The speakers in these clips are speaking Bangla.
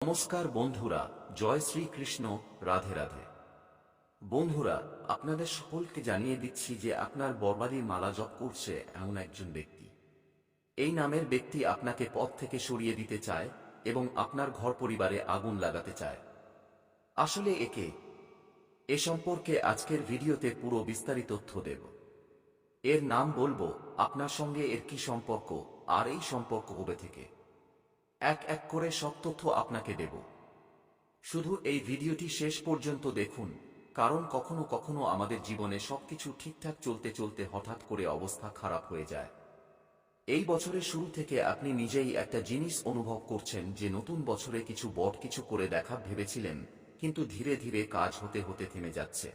নমস্কার বন্ধুরা, জয় শ্রীকৃষ্ণ, রাধে রাধে। বন্ধুরা, আপনাদের সকলকে জানিয়ে দিচ্ছি যে আপনার বরবাদির মালা জপ করছে এমন একজন ব্যক্তি। এই নামের ব্যক্তি আপনাকে পথ থেকে সরিয়ে দিতে চায় এবং আপনার ঘর পরিবারে আগুন লাগাতে চায়। আসলে এ সম্পর্কে আজকের ভিডিওতে পুরো বিস্তারিত তথ্য দেব। এর নাম বলবো, আপনার সঙ্গে এর কি সম্পর্ক, আর এই সম্পর্ক কবে থেকে, এক এক করে সব তথ্য আপনাকে দেব। শুধু এই ভিডিওটি শেষ পর্যন্ত দেখুন, কারণ কখনো কখনো আমাদের জীবনে সবকিছু ঠিকঠাক চলতে চলতে হঠাৎ করে অবস্থা খারাপ হয়ে যায়। এই বছরের শুরু থেকে আপনি নিজেই একটা জিনিস অনুভব করছেন যে নতুন বছরে কিছু বড় কিছু করে দেখা ভেবেছিলেন, কিন্তু ধীরে ধীরে কাজ হতে হতে থেমে যাচ্ছে।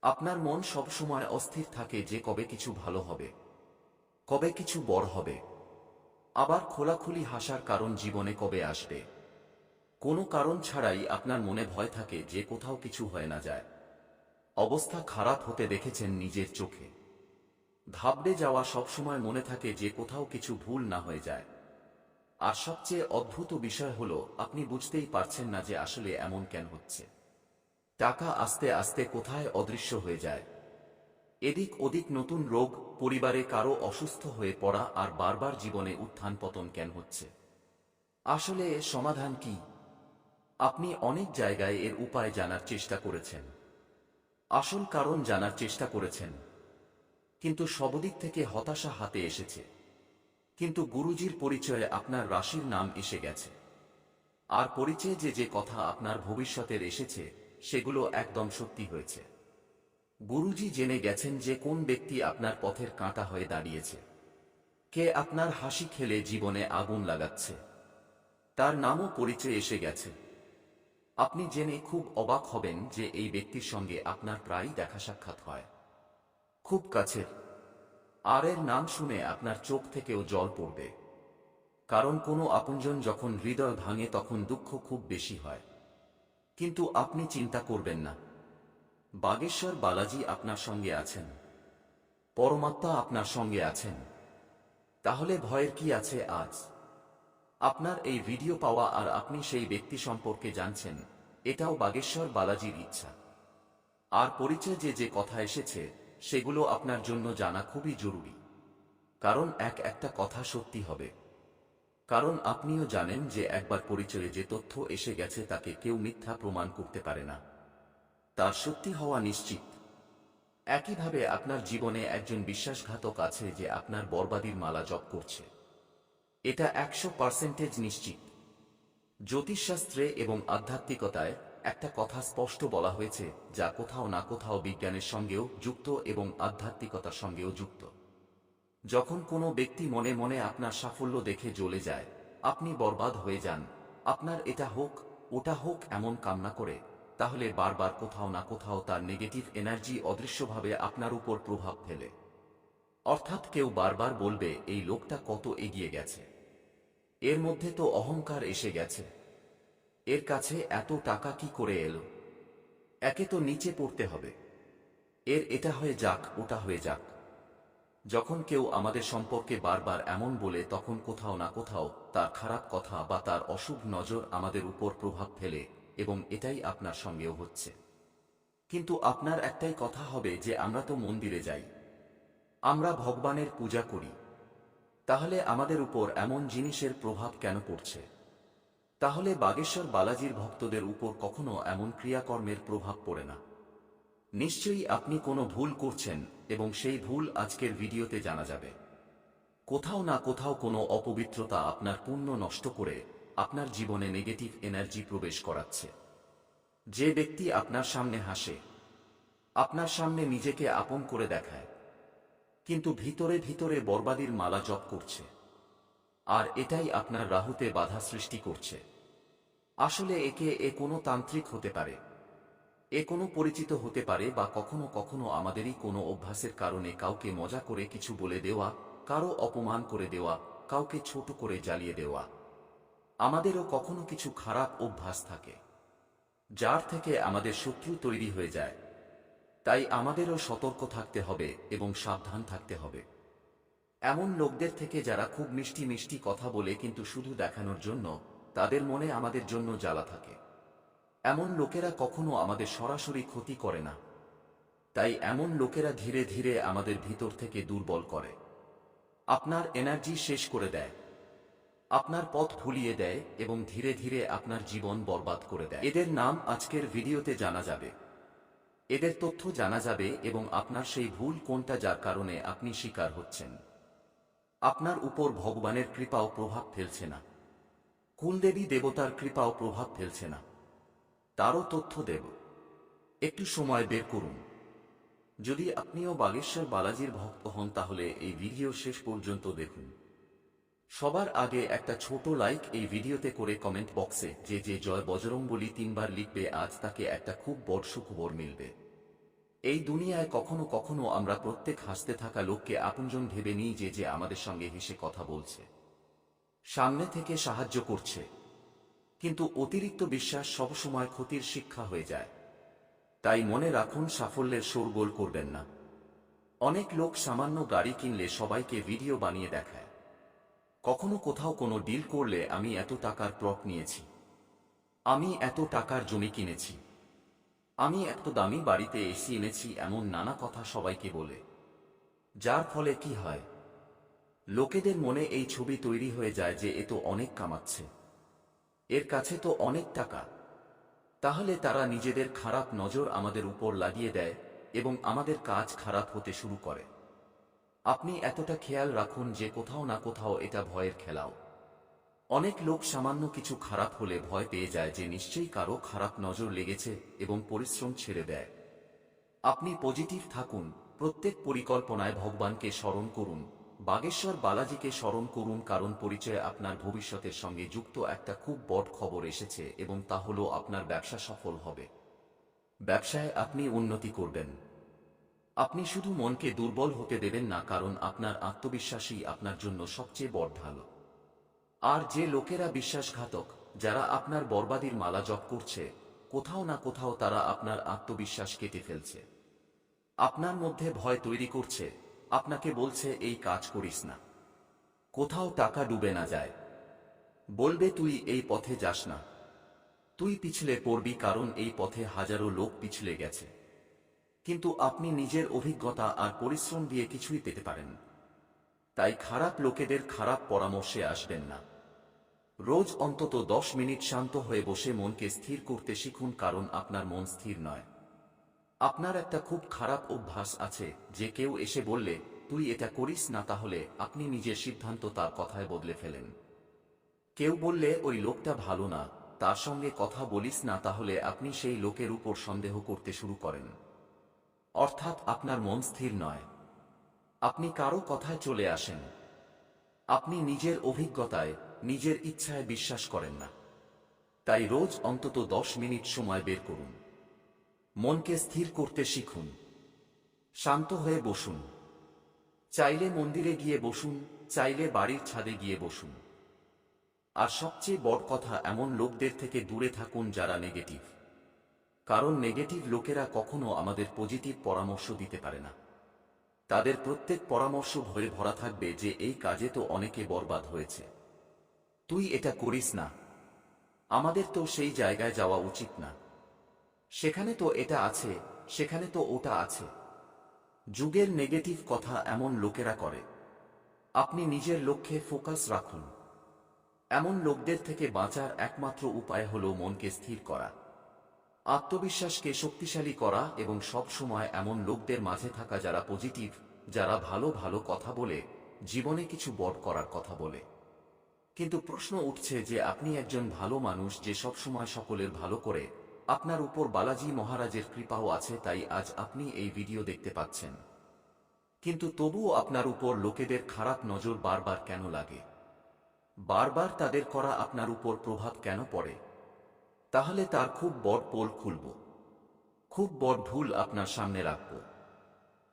আপনার মন সবসময় অস্থির থাকে যে কবে কিছু ভালো হবে, কবে কিছু বড় হবে। আবার খোলাখুলি হাসার কারণ জীবনে কবে আসবে। কোনো কারণ ছাড়াই আপনার মনে ভয় থাকে যে কোথাও কিছু হয়ে না যায়। অবস্থা খারাপ হতে দেখেছেন নিজের চোখে। ঘাবড়ে যাওয়া সবসময় মনে থাকে যে কোথাও কিছু ভুল না হয়ে যায়। আর সবচেয়ে অদ্ভুত বিষয় হলো, আপনি বুঝতেই পারছেন না যে আসলে এমন কেন হচ্ছে। টাকা আস্তে আস্তে কোথায় অদৃশ্য হয়ে যায়। এদিক ওদিক নতুন রোগ, পরিবারে কারো অসুস্থ হয়ে পড়া, আর বারবার জীবনে উত্থান পতন কেন হচ্ছে। আসলে এর সমাধান কি? আপনি অনেক জায়গায় এর উপায় জানার চেষ্টা করেছেন, আসল কারণ জানার চেষ্টা করেছেন, কিন্তু সবদিক থেকে হতাশা হাতে এসেছে। কিন্তু গুরুজির পরিচয়ে আপনার রাশির নাম এসে গেছে। আর পরিচয়ে যে কথা আপনার ভবিষ্যতের এসেছে, সেগুলো একদম সত্যি হয়েছে। গুরুজি জেনে গেছেন যে কোন ব্যক্তি আপনার পথের কাঁটা হয়ে দাঁড়িয়েছে, কে আপনার হাসি খেলে জীবনে আগুন লাগাচ্ছে। তার নামও পরিচয় এসে গেছে। আপনি জেনে খুব অবাক হবেন যে এই ব্যক্তির সঙ্গে আপনার প্রায়ই দেখা সাক্ষাৎ হয়, খুব কাছের। আর এর নাম শুনে আপনার চোখ থেকেও জল পড়বে। কারণ কোনো আপনজন যখন হৃদয় ভাঙে তখন দুঃখ খুব বেশি হয়। কিন্তু আপনি চিন্তা করবেন না, বাগেশ্বর বালাজি আপনার সঙ্গে আছেন, পরমাত্মা আপনার সঙ্গে আছেন। তাহলে ভয়ের কি আছে? আজ আপনার এই ভিডিও পাওয়া আর আপনি সেই ব্যক্তি সম্পর্কে জানছেন, এটাও বাগেশ্বর বালাজির ইচ্ছা। আর পরিচয় যে কথা এসেছে, সেগুলো আপনার জন্য জানা খুবই জরুরি। কারণ একটা কথা সত্যি হবে। কারণ আপনিও জানেন যে একবার পরিচয়ে যে তথ্য এসে গেছে তাকে কেউ মিথ্যা প্রমাণ করতে পারে না, তার সত্যি হওয়া নিশ্চিত। একইভাবে আপনার জীবনে একজন বিশ্বাসঘাতক আছে যে আপনার বরবাদির মালা জপ করছে, এটা 100% নিশ্চিত। জ্যোতিষশাস্ত্রে এবং আধ্যাত্মিকতায় একটা কথা স্পষ্ট বলা হয়েছে, যা কোথাও না কোথাও বিজ্ঞানের সঙ্গেও যুক্ত এবং আধ্যাত্মিকতার সঙ্গেও যুক্ত। যখন কোনো ব্যক্তি মনে মনে আপনার সাফল্য দেখে জ্বলে যায়, আপনি বরবাদ হয়ে যান, আপনার এটা হোক ওটা হোক এমন কামনা করে, তাহলে বারবার কোথাও না কোথাও তার নেগেটিভ এনার্জি অদৃশ্যভাবে আপনার উপর প্রভাব ফেলে। অর্থাৎ কেউ বারবার বলবে, এই লোকটা কত এগিয়ে গেছে, এর মধ্যে তো অহংকার এসে গেছে, এর কাছে এত টাকা কি করে এলো, একে তো নিচে পড়তে হবে, এর এটা হয়ে যাক ওটা হয়ে যাক। যখন কেউ আমাদের সম্পর্কে বারবার এমন বলে, তখন কোথাও না কোথাও তার খারাপ কথা বা তার অশুভ নজর আমাদের উপর প্রভাব ফেলে, এবং এটাই আপনার সঙ্গেও হচ্ছে। কিন্তু আপনার একটাই কথা হবে যে আমরা তো মন্দিরে যাই, আমরা ভগবানের পূজা করি, তাহলে আমাদের উপর এমন জিনিসের প্রভাব কেন পড়ছে? তাহলে বাগেশ্বর বালাজির ভক্তদের উপর কখনো এমন ক্রিয়াকর্মের প্রভাব পড়ে না। নিশ্চয়ই আপনি কোনো ভুল করছেন, এবং সেই ভুল আজকের ভিডিওতে জানা যাবে। কোথাও না কোথাও কোনো অপবিত্রতা আপনার পুণ্য নষ্ট করে আপনার জীবনে নেগেটিভ এনার্জি প্রবেশ করাচ্ছে। যে ব্যক্তি আপনার সামনে হাসে, আপনার সামনে নিজেকে আপন করে দেখায়, কিন্তু ভিতরে ভিতরে বরবাদির মালা জপ করছে, আর এটাই আপনার রাহুতে বাধা সৃষ্টি করছে। আসলে এ কোনো তান্ত্রিক হতে পারে, এ কোনো পরিচিত হতে পারে, বা কখনো কখনো আমাদেরই কোনো অভ্যাসের কারণে কাউকে মজা করে কিছু বলে দেওয়া, কারো অপমান করে দেওয়া, কাউকে ছোট করে জ্বালিয়ে দেওয়া। আমাদেরও কখনো কিছু খারাপ অভ্যাস থাকে, যার থেকে আমাদের শত্রু তৈরি হয়ে যায়। তাই আমাদেরও সতর্ক থাকতে হবে এবং সাবধান থাকতে হবে এমন লোকদের থেকে, যারা খুব মিষ্টি মিষ্টি কথা বলে কিন্তু শুধু দেখানোর জন্য তাদের মনে আমাদের জন্য জ্বালা থাকে। এমন লোকেরা কখনো আমাদের সরাসরি ক্ষতি করে না, তাই এমন লোকেরা ধীরে ধীরে আমাদের ভিতর থেকে দুর্বল করে, আপনার এনার্জি শেষ করে দেয়, আপনার পথ ভুলিয়ে দেয় এবং ধীরে ধীরে আপনার জীবন বরবাদ করে দেয়। এদের নাম আজকের ভিডিওতে জানা যাবে, এদের তথ্য জানা যাবে এবং আপনার সেই ভুল কোনটা যার কারণে আপনি শিকার হচ্ছেন। আপনার উপর ভগবানের কৃপাও প্রভাব ফেলছে না, কুলদেবী দেবতার কৃপাও প্রভাব ফেলছে না, তারও তথ্য দেব। একটু সময় বের করুন। যদি আপনিও বাগেশ্বর বালাজির ভক্ত হন তাহলে এই ভিডিও শেষ পর্যন্ত দেখুন। সবার আগে একটা ছোট লাইক এই ভিডিওতে করে কমেন্ট বক্সে যে জয় বজরংবলী 3 বার লিখবে, আজ তাকে একটা খুব বড় সুখবর মিলবে। এই দুনিয়ায় কখনো কখনো আমরা প্রত্যেক হাসতে থাকা লোককে আপনজন ভেবে নিই, যে আমাদের সঙ্গে হেসে কথা বলছে, সামনে থেকে সাহায্য করছে, কিন্তু অতিরিক্ত বিশ্বাস সবসময় ক্ষতির শিক্ষা হয়ে যায়। তাই মনে রাখুন, সাফল্যের শোরগোল করবেন না। অনেক লোক সামান্য গাড়ি কিনলে সবাইকে ভিডিও বানিয়ে দেখায়, কখনো কোথাও কোনো ডিল করলে আমি এত টাকার প্লট নিয়েছি, আমি এত টাকার জমি কিনেছি, আমি এত দামি বাড়িতে এসি এনেছি, এমন নানা কথা সবাইকে বলে। যার ফলে কি হয়, লোকেদের মনে এই ছবি তৈরি হয়ে যায় যে এ তো অনেক কামাচ্ছে, এর কাছে তো অনেক টাকা। তাহলে তারা নিজেদের খারাপ নজর আমাদের উপর লাগিয়ে দেয় এবং আমাদের কাজ খারাপ হতে শুরু করে। আপনি এতটা খেয়াল রাখুন যে কোথাও না কোথাও এটা ভয়ের খেলাও। অনেক লোক সামান্য কিছু খারাপ হলে ভয় পেয়ে যায় যে নিশ্চয়ই কারো খারাপ নজর লেগেছে এবং পরিশ্রম ছেড়ে দেয়। আপনি পজিটিভ থাকুন, প্রত্যেক পরিকল্পনায় ভগবানকে স্মরণ করুন, বাগেশ্বর বালাজিকে স্মরণ করুন, কারণ পরিচয় আপনার ভবিষ্যতের সঙ্গে যুক্ত একটা খুব বড় খবর এসেছে এবং তা হলো আপনার ব্যবসা সফল হবে। ব্যবসায় আপনি উন্নতি করবেন। আপনি শুধু মনকে দুর্বল হতে দেবেন না, কারণ আপনার আত্মবিশ্বাসই আপনার জন্য সবচেয়ে বড় ঢাল। আর যে লোকেরা বিশ্বাসঘাতক, যারা আপনার বরবাদির মালা জপ করছে, কোথাও না কোথাও তারা আপনার আত্মবিশ্বাস কেটে ফেলছে, আপনার মধ্যে ভয় তৈরি করছে, আপনাকে বলছে এই কাজ করিস না, কোথাও টাকা ডুবে না যায়, বলবে তুই এই পথে যাস না, তুই পিছলে পড়বি, কারণ এই পথে হাজারো লোক পিছলে গেছে, কিন্তু আপনি নিজের অভিজ্ঞতা আর পরিশ্রম দিয়ে কিছুই পেতে পারেন। তাই খারাপ লোকেদের খারাপ পরামর্শে আসবেন না। রোজ অন্তত 10 মিনিট শান্ত হয়ে বসে মনকে স্থির করতে শিখুন, কারণ আপনার মন স্থির নয়। আপনার একটা খুব খারাপ অভ্যাস আছে, যে কেউ এসে বললে তুই এটা করিস না, তাহলে আপনি নিজের সিদ্ধান্ত তার কথায় বদলে ফেলেন। কেউ বললে ওই লোকটা ভালো না, তার সঙ্গে কথা বলিস না, তাহলে আপনি সেই লোকের উপর সন্দেহ করতে শুরু করেন। অর্থাৎ আপনার মন স্থির নয়, আপনি কারো কথায় চলে আসেন, আপনি নিজের অভিজ্ঞতায়, নিজের ইচ্ছায় বিশ্বাস করেন না। তাই রোজ অন্তত 10 মিনিট সময় বের করুন, মনকে স্থির করতে শিখুন, শান্ত হয়ে বসুন। চাইলে মন্দিরে গিয়ে বসুন, চাইলে বাড়ির ছাদে গিয়ে বসুন। আর সবচেয়ে বড় কথা, এমন লোকদের থেকে দূরে থাকুন যারা নেগেটিভ, কারণ নেগেটিভ লোকেরা কখনো আমাদের পজিটিভ পরামর্শ দিতে পারে না। তাদের প্রত্যেক পরামর্শ ভয়ে ভরা থাকবে যে এই কাজে তো অনেকে বরবাদ হয়েছে, তুই এটা করিস না, আমাদের তো সেই জায়গায় যাওয়া উচিত না, সেখানে তো এটা আছে, সেখানে তো ওটা আছে। যুগের নেগেটিভ কথা এমন লোকেরা করে। আপনি নিজের লক্ষ্যে ফোকাস রাখুন। এমন লোকদের থেকে বাঁচার একমাত্র উপায় হল মনকে স্থির করা, আত্মবিশ্বাসকে শক্তিশালী করা এবং সব সময় এমন লোকদের মাঝে থাকা যারা পজিটিভ, যারা ভালো ভালো কথা বলে, জীবনে কিছু বড় করার কথা বলে। কিন্তু প্রশ্ন উঠছে যে আপনি একজন ভালো মানুষ যে সব সময় সকলের ভালো করে, আপনার উপর বালাজি মহারাজের কৃপাও আছে, তাই আজ আপনি এই ভিডিও দেখতে পাচ্ছেন। কিন্তু তবুও আপনার উপর লোকেদের খারাপ নজর বারবার কেন লাগে? বারবার তাদের করা আপনার উপর প্রভাব কেন পড়ে? তাহলে তার খুব বড় পোল খুলব, খুব বড় ভুল আপনার সামনে রাখব।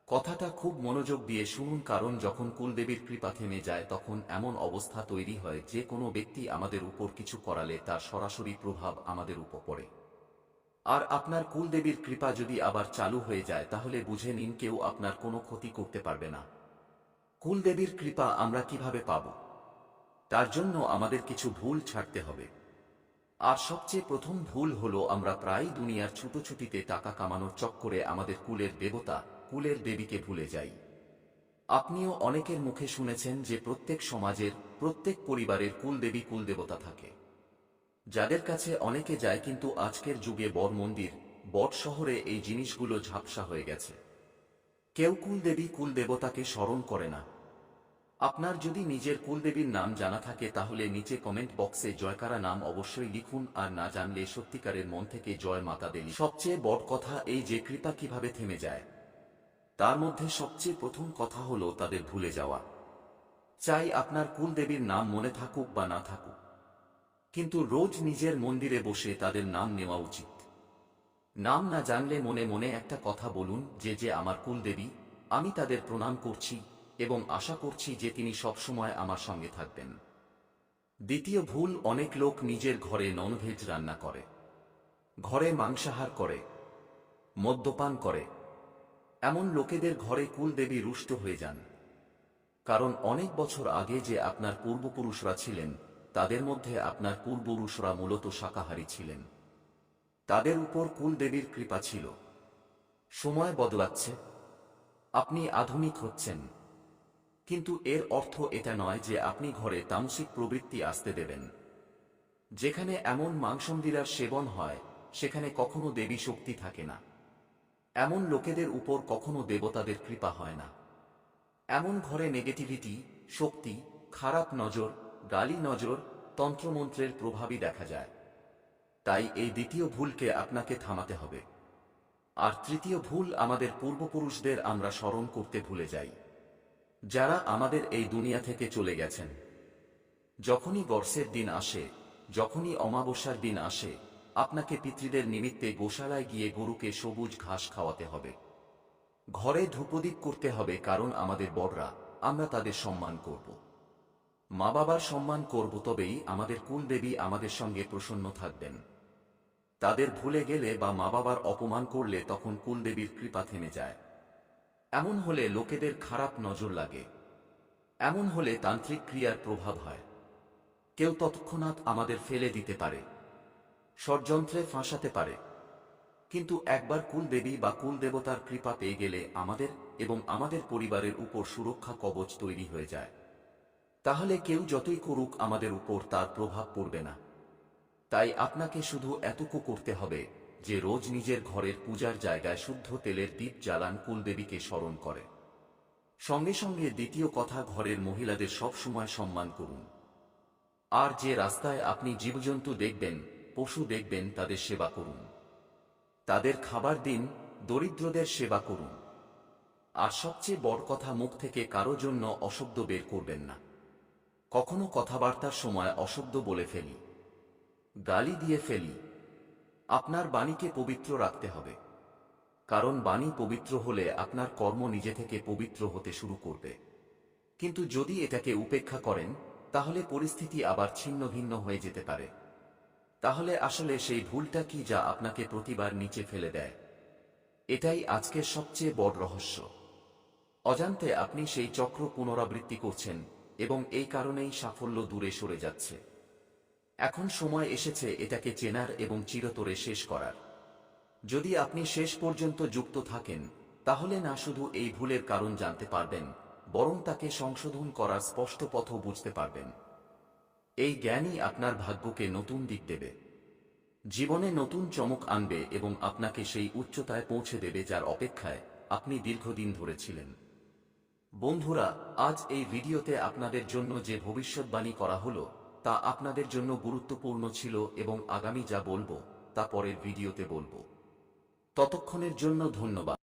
কথাটা খুব মনোযোগ দিয়ে শুনুন, কারণ যখন কুলদেবীর কৃপা থেমে যায় তখন এমন অবস্থা তৈরি হয় যে কোনো ব্যক্তি আমাদের উপর কিছু করালে তার সরাসরি প্রভাব আমাদের উপর পড়ে। আর আপনার কুলদেবীর কৃপা যদি আবার চালু হয়ে যায় তাহলে বুঝে নিন কেউ আপনার কোনো ক্ষতি করতে পারবে না। কুলদেবীর কৃপা আমরা কিভাবে পাব? তার জন্য আমাদের কিছু ভুল ছাড়তে হবে। আর সবচেয়ে প্রথম ভুল হলো আমরা প্রায় দুনিয়ার ছুটোছুটিতে টাকা কামানোর চক্করে আমাদের কুলের দেবতা, কুলের দেবীকে ভুলে যাই। আপনিও অনেকের মুখে শুনেছেন যে প্রত্যেক সমাজের, প্রত্যেক পরিবারের কুলদেবী কুলদেবতা থাকে, যাদের কাছে অনেকে যায়, কিন্তু আজকের যুগে বড় মন্দির, বড় শহরে এই জিনিসগুলো ঝাপসা হয়ে গেছে। কেউ কুলদেবী কুলদেবতাকে স্মরণ করে না। আপনার যদি নিজের কুলদেবীর নাম জানা থাকে তাহলে নিচে কমেন্ট বক্সে জয়কারা নাম অবশ্যই লিখুন, আর না জানলে সত্যিকারের মন থেকে জয় মাতা দেবী। সবচেয়ে বড় কথা এই যে কৃপা কিভাবে থেমে যায়, তার মধ্যে সবচেয়ে প্রথম কথা হলো তাদের ভুলে যাওয়া। চাই আপনার কুলদেবীর নাম মনে থাকুক বা না থাকুক, কিন্তু রোজ নিজের মন্দিরে বসে তাদের নাম নেওয়া উচিত। নাম না জানলে মনে মনে একটা কথা বলুন যে আমার কুলদেবী, আমি তাদের প্রণাম করছি এবং আশা করছি যে তিনি সবসময় আমার সঙ্গে থাকবেন। দ্বিতীয় ভুল, অনেক লোক নিজের ঘরে ননভেজ রান্না করে, ঘরে মাংসাহার করে, মদ্যপান করে। এমন লোকেদের ঘরে কুলদেবী রুষ্ট হয়ে যান। কারণ অনেক বছর আগে যে আপনার পূর্বপুরুষরা ছিলেন, তাদের মধ্যে আপনার পূর্বপুরুষরা মূলত শাকাহারী ছিলেন। তাদের উপর কুলদেবীর কৃপা ছিল। সময় বদলাচ্ছে, আপনি আধুনিক হচ্ছেন, কিন্তু এর অর্থ এটা নয় যে আপনি ঘরে তামসিক প্রবৃত্তি আসতে দেবেন। যেখানে এমন মাংসমদিরার সেবন হয়, সেখানে কখনো দেবী শক্তি থাকে না। এমন লোকেদের উপর কখনো দেবতাদের কৃপা হয় না। এমন ঘরে নেগেটিভিটি, শক্তি, খারাপ নজর, গালি নজর, তন্ত্রমন্ত্রের প্রভাবই দেখা যায়। তাই এই দ্বিতীয় ভুলকে আপনাকে থামাতে হবে। আর তৃতীয় ভুল, আমাদের পূর্বপুরুষদের আমরা স্মরণ করতে ভুলে যাই, যারা আমাদের এই দুনিয়া থেকে চলে গেছেন। যখনই বর্ষের দিন আসে, যখনই অমাবস্যার দিন আসে, আপনাকে পিতৃদের নিমিত্তে গোশালায় গিয়ে গরুকে সবুজ ঘাস খাওয়াতে হবে। ঘরে ধূপদীপ করতে হবে, কারণ আমাদের বড়রা, আমরা তাদের সম্মান করব। মা বাবার সম্মান করব, তবেই আমাদের কুলদেবী আমাদের সঙ্গে প্রসন্ন থাকবেন। তাদের ভুলে গেলে বা মা বাবার অপমান করলে তখন কুলদেবীর কৃপা থেমে যায়। এমন হলে লোকেদের খারাপ নজর লাগে। এমন হলে তান্ত্রিক ক্রিয়ার প্রভাব হয়। কেউ তৎক্ষণাৎ আমাদের ফেলে দিতে পারে, ষড়যন্ত্রে ফাঁসাতে পারে। কিন্তু একবার কুলদেবী বা কুলদেবতার কৃপা পেয়ে গেলে আমাদের এবং আমাদের পরিবারের উপর সুরক্ষা কবচ তৈরি হয়ে যায়। তাহলে কেউ যতই করুক, আমাদের উপর তার প্রভাব পড়বে না। তাই আপনাকে শুধু এতটুকু করতে হবে যে রোজ নিজের ঘরের পূজার জায়গায় শুদ্ধ তেলের দীপ জ্বালান, কুলদেবীকে স্মরণ করে। সঙ্গে সঙ্গে দ্বিতীয় কথা, ঘরের মহিলাদের সব সময় সম্মান করুন। আর যে রাস্তায় আপনি জীবজন্তু দেখবেন, পশু দেখবেন, তাদের সেবা করুন। তাদের খাবার দিন, দরিদ্রদের সেবা করুন। আর সবচেয়ে বড় কথা, মুখ থেকে কারো জন্য অশব্দ বের করবেন না। কখনো কথাবার্তার সময় অশব্দ বলে ফেলি, গালি দিয়ে ফেলি। আপনার বাণীকে পবিত্র রাখতে হবে, কারণ বাণী পবিত্র হলে আপনার কর্ম নিজে থেকে পবিত্র হতে শুরু করবে। কিন্তু যদি এটাকে উপেক্ষা করেন, তাহলে পরিস্থিতি আবার ছিন্ন ভিন্ন হয়ে যেতে পারে। তাহলে আসলে সেই ভুলটা কি যা আপনাকে প্রতিবার নিচে ফেলে দেয়? এটাই আজকের সবচেয়ে বড় রহস্য। অজান্তে আপনি সেই চক্র পুনরাবৃত্তি করছেন, এবং এই কারণেই সাফল্য দূরে সরে যাচ্ছে। এখন সময় এসেছে এটাকে চেনার এবং চিরতরে শেষ করার। যদি আপনি শেষ পর্যন্ত যুক্ত থাকেন, তাহলে না শুধু এই ভুলের কারণ জানতে পারবেন, বরং তাকে সংশোধন করার স্পষ্ট পথও বুঝতে পারবেন। এই জ্ঞানই আপনার ভাগ্যকে নতুন দিক দেবে, জীবনে নতুন চমক আনবে এবং আপনাকে সেই উচ্চতায় পৌঁছে দেবে যার অপেক্ষায় আপনি দীর্ঘদিন ধরে ছিলেন। বন্ধুরা, আজ এই ভিডিওতে আপনাদের জন্য যে ভবিষ্যৎবাণী করা হলো, তা আপনাদের জন্য গুরুত্বপূর্ণ ছিল এবং আগামী যা বলবো তা পরের ভিডিওতে বলবো। ততক্ষণের জন্য ধন্যবাদ।